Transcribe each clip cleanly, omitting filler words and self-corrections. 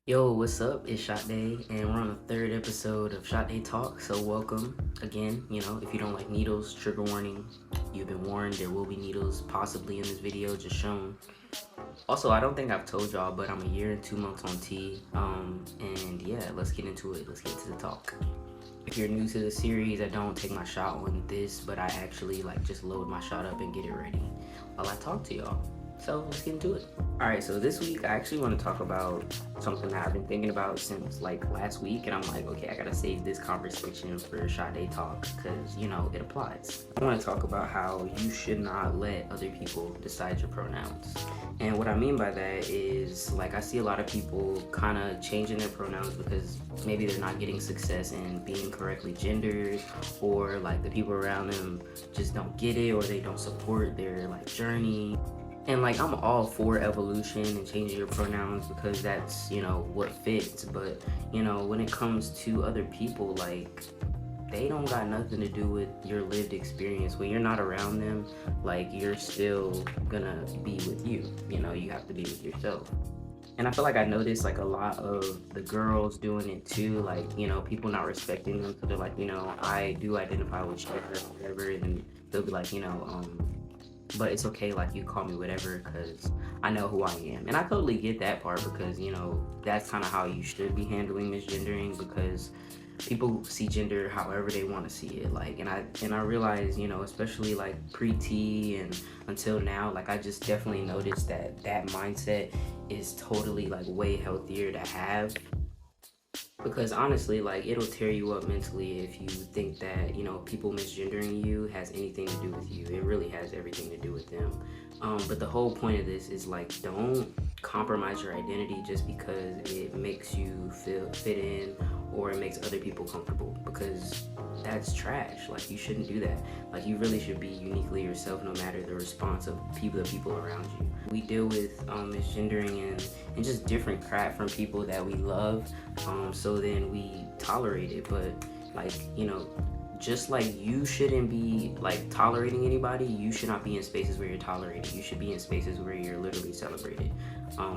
Yo, what's up? It's Shot Day, and we're on the third episode of Shot Day Talk. So, welcome again. If you don't like needles, trigger warning. You've been warned. There will be needles possibly in this video, just shown. Also, I don't think I've told y'all, but I'm a year and 2 months on T. And yeah, let's get into it. Let's get to the talk. If you're new to the series, I don't take my shot on this, but I actually just load my shot up and get it ready while I talk to y'all. So let's get into it. Alright, so this week I actually want to talk about something that I've been thinking about since last week, and I'm like, okay, I gotta save this conversation for Shot Day Talk because it applies. I want to talk about how you should not let other people decide your pronouns. And what I mean by that is, I see a lot of people kind of changing their pronouns because maybe they're not getting success in being correctly gendered, or the people around them just don't get it, or they don't support their journey. And I'm all for evolution and changing your pronouns because that's, what fits. But, when it comes to other people, they don't got nothing to do with your lived experience. When you're not around them, you're still gonna be with you. You have to be with yourself. And I feel like I noticed a lot of the girls doing it too, people not respecting them. So they're I do identify with gender or whatever, and they'll be but it's okay, you call me whatever because I know who I am. And I totally get that part because, that's kind of how you should be handling misgendering, because people see gender however they want to see it. And I realize, especially pre-T and until now, I just definitely noticed that mindset is totally way healthier to have. Because honestly, it'll tear you up mentally if you think that, people misgendering you has anything to do with you. It really has everything to do with them. But the whole point of this is don't compromise your identity just because it makes you fit in, or it makes other people comfortable, because that's trash. You shouldn't do that. You really should be uniquely yourself no matter the response of the people around you. We deal with misgendering and just different crap from people that we love, so then we tolerate it. But just you shouldn't be tolerating anybody, you should not be in spaces where you're tolerated. You should be in spaces where you're literally celebrated,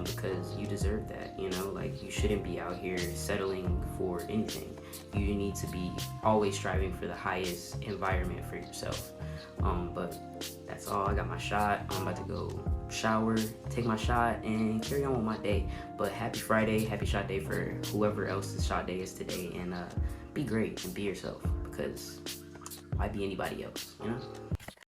because you deserve that. You shouldn't be out here settling for anything. You need to be always striving for the highest environment for yourself. But that's all. I got my shot. I'm about to go shower, take my shot, and carry on with my day. But happy Friday, happy shot day for whoever else's shot day is today. And be great and be yourself, because why be anybody else,